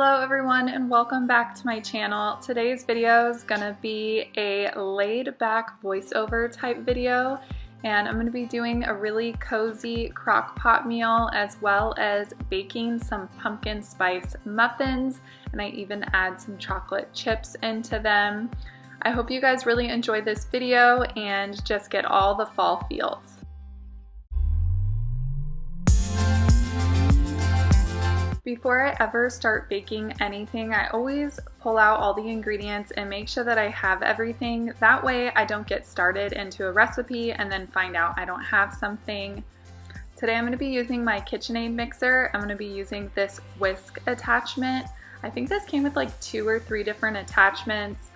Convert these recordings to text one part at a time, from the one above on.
Hello everyone and welcome back to my channel. Today's video is gonna be a laid back voiceover type video, and I'm gonna be doing a really cozy crock pot meal as well as baking some pumpkin spice muffins, and I even add some chocolate chips into them. I hope you guys really enjoy this video and just get all the fall feels. Before I ever start baking anything, I always pull out all the ingredients and make sure that I have everything. That way I don't get started into a recipe and then find out I don't have something. Today I'm going to be using my KitchenAid mixer. I'm going to be using this whisk attachment. I think this came with like 2 or 3 different attachments.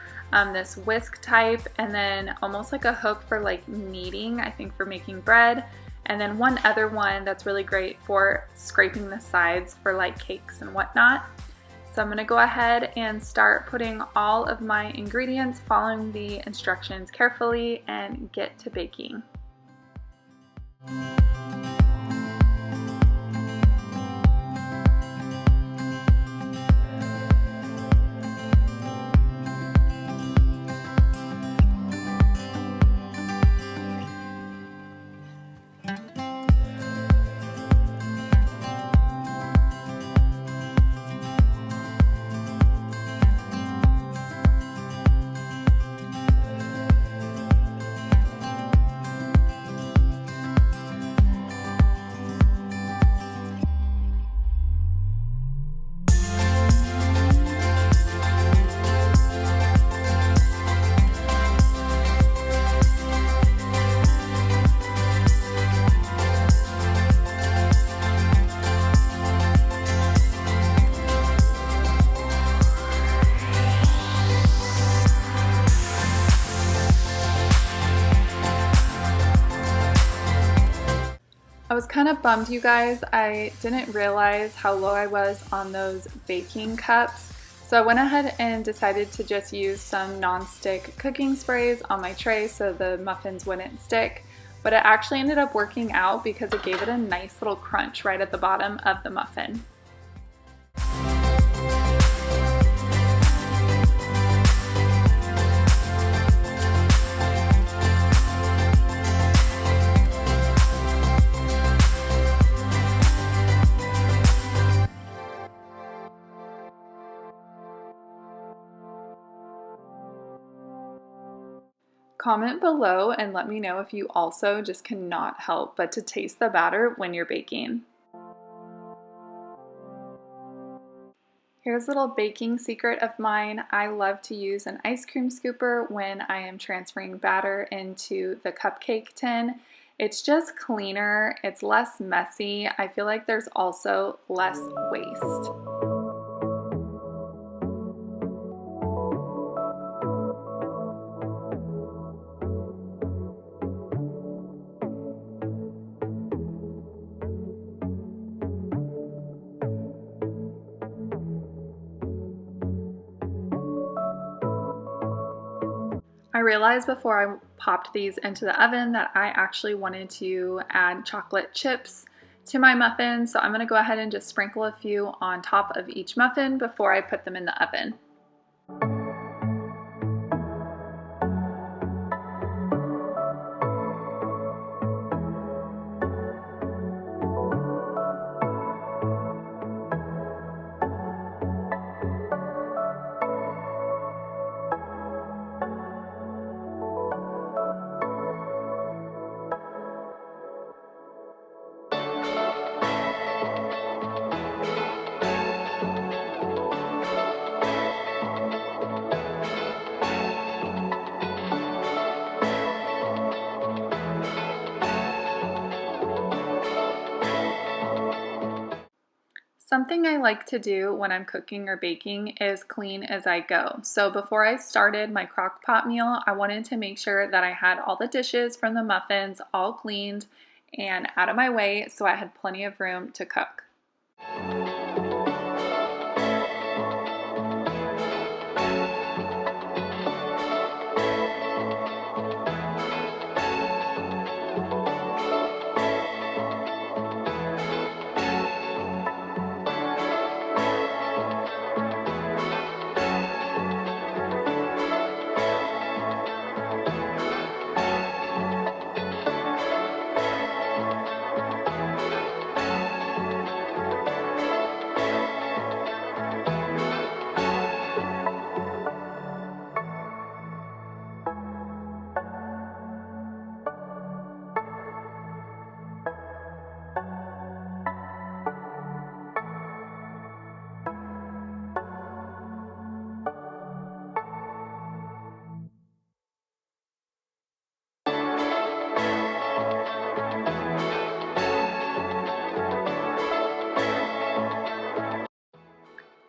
This whisk type, and then almost like a hook for like kneading, I think for making bread. And then one other one that's really great for scraping the sides for like cakes and whatnot. So I'm gonna go ahead and start putting all of my ingredients, following the instructions carefully, and get to baking. I was kind of bummed, you guys. I didn't realize how low I was on those baking cups. So I went ahead and decided to just use some non-stick cooking sprays on my tray so the muffins wouldn't stick. But it actually ended up working out because it gave it a nice little crunch right at the bottom of the muffin. Comment below and let me know if you also just cannot help but to taste the batter when you're baking. Here's a little baking secret of mine. I love to use an ice cream scooper when I am transferring batter into the cupcake tin. It's just cleaner, it's less messy. I feel like there's also less waste. I realized before I popped these into the oven that I actually wanted to add chocolate chips to my muffins, so I'm going to go ahead and just sprinkle a few on top of each muffin before I put them in the oven. Something I like to do when I'm cooking or baking is clean as I go. So before I started my crock pot meal, I wanted to make sure that I had all the dishes from the muffins all cleaned and out of my way so I had plenty of room to cook.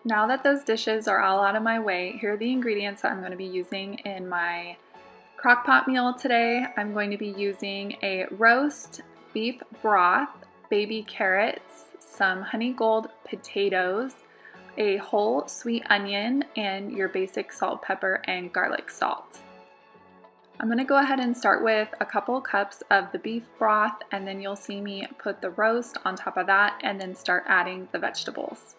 Now that those dishes are all out of my way, here are the ingredients that I'm going to be using in my crock pot meal today. I'm going to be using a roast beef broth, baby carrots, some honey gold potatoes, a whole sweet onion, and your basic salt, pepper, and garlic salt. I'm going to go ahead and start with a couple cups of the beef broth, and then you'll see me put the roast on top of that and then start adding the vegetables.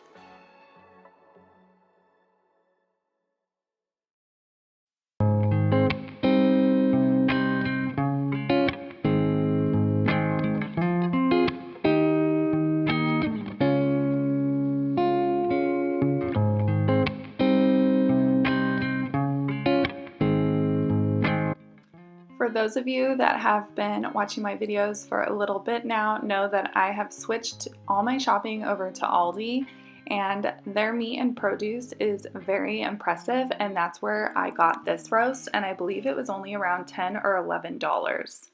For those of you that have been watching my videos for a little bit now, know that I have switched all my shopping over to Aldi, and their meat and produce is very impressive, and that's where I got this roast, and I believe it was only around $10 or $11.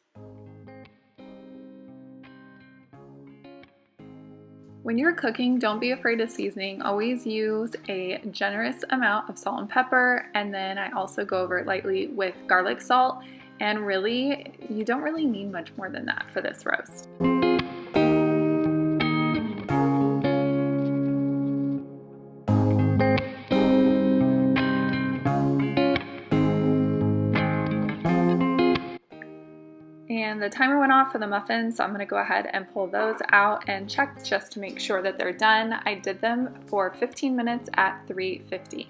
When you're cooking, don't be afraid of seasoning. Always use a generous amount of salt and pepper, and then I also go over it lightly with garlic salt. And really, you don't really need much more than that for this roast. And the timer went off for the muffins, so I'm gonna go ahead and pull those out and check just to make sure that they're done. I did them for 15 minutes at 350.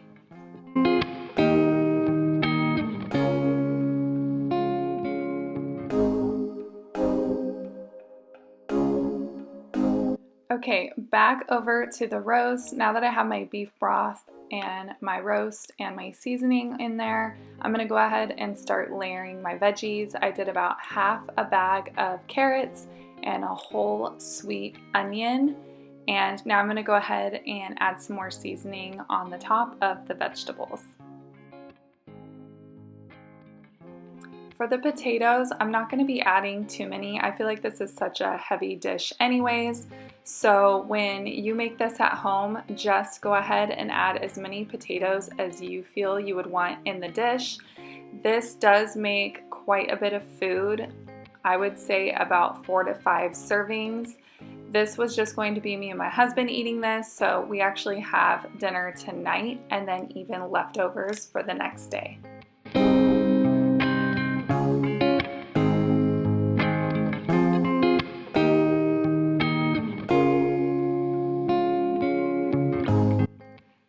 Okay, back over to the roast. Now that I have my beef broth and my roast and my seasoning in there, I'm gonna go ahead and start layering my veggies. I did about half a bag of carrots and a whole sweet onion. And now I'm gonna go ahead and add some more seasoning on the top of the vegetables. For the potatoes, I'm not going to be adding too many. I feel like this is such a heavy dish anyways. So when you make this at home, just go ahead and add as many potatoes as you feel you would want in the dish. This does make quite a bit of food. I would say about 4 to 5 servings. This was just going to be me and my husband eating this, so we actually have dinner tonight and then even leftovers for the next day.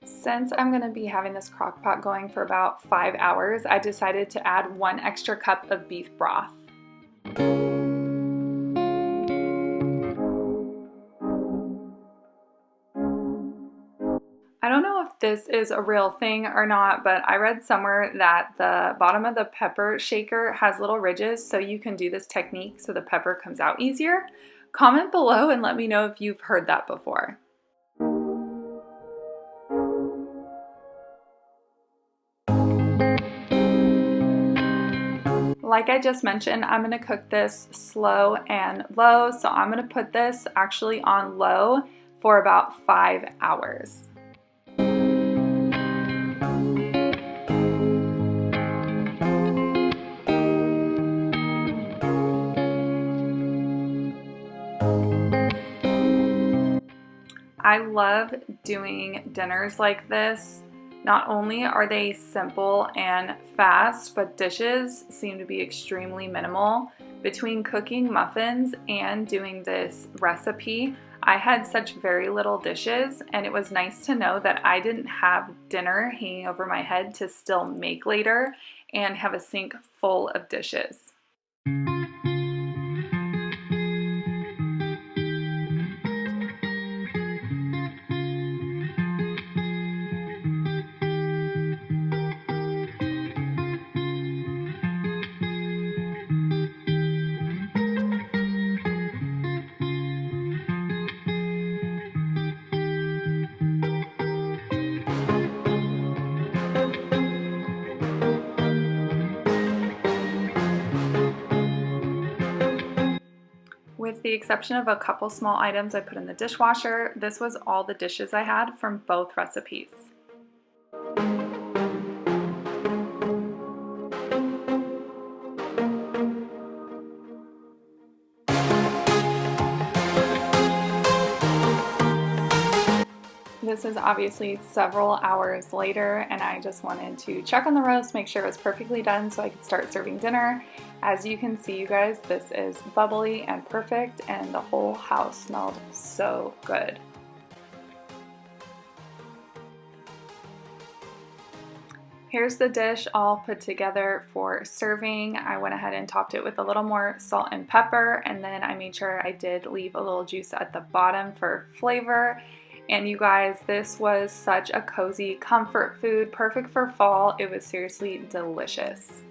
Since I'm going to be having this crock pot going for about 5 hours, I decided to add 1 extra cup of beef broth. I don't know if this is a real thing or not, but I read somewhere that the bottom of the pepper shaker has little ridges, so you can do this technique so the pepper comes out easier. Comment below and let me know if you've heard that before. Like I just mentioned, I'm going to cook this slow and low, so I'm going to put this actually on low for about 5 hours. I love doing dinners like this. Not only are they simple and fast, but dishes seem to be extremely minimal. Between cooking muffins and doing this recipe, I had such very little dishes, and it was nice to know that I didn't have dinner hanging over my head to still make later and have a sink full of dishes. With the exception of a couple small items I put in the dishwasher, this was all the dishes I had from both recipes. This is obviously several hours later, and I just wanted to check on the roast, make sure it was perfectly done so I could start serving dinner. As you can see, you guys, this is bubbly and perfect, and the whole house smelled so good. Here's the dish all put together for serving. I went ahead and topped it with a little more salt and pepper, and then I made sure I did leave a little juice at the bottom for flavor. And you guys, this was such a cozy comfort food, perfect for fall. It was seriously delicious.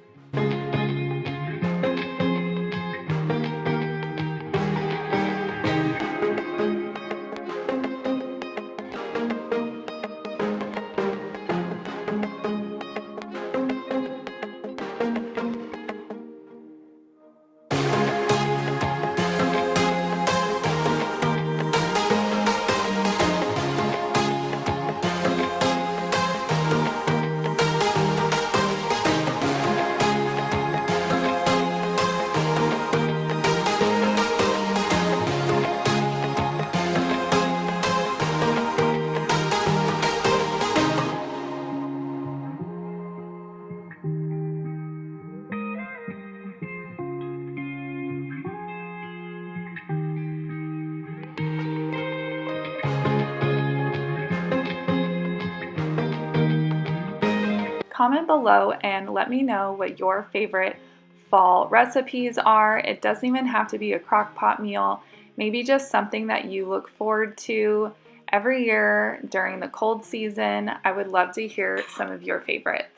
Comment below and let me know what your favorite fall recipes are. It doesn't even have to be a crock pot meal, maybe just something that you look forward to every year during the cold season. I would love to hear some of your favorites.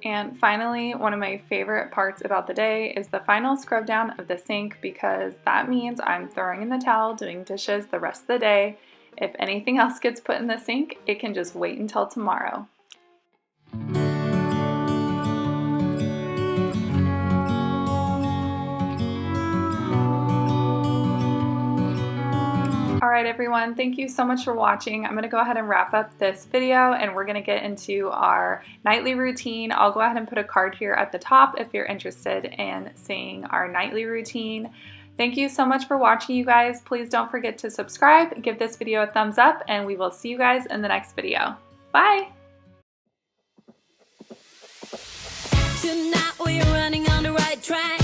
And finally, one of my favorite parts about the day is the final scrub down of the sink, because that means I'm throwing in the towel, doing dishes the rest of the day. If anything else gets put in the sink, it can just wait until tomorrow. Alright everyone, thank you so much for watching. I'm going to go ahead and wrap up this video, and we're going to get into our nightly routine. I'll go ahead and put a card here at the top if you're interested in seeing our nightly routine. Thank you so much for watching, you guys. Please don't forget to subscribe, give this video a thumbs up, and we will see you guys in the next video. Bye! Tonight we're running on the right track.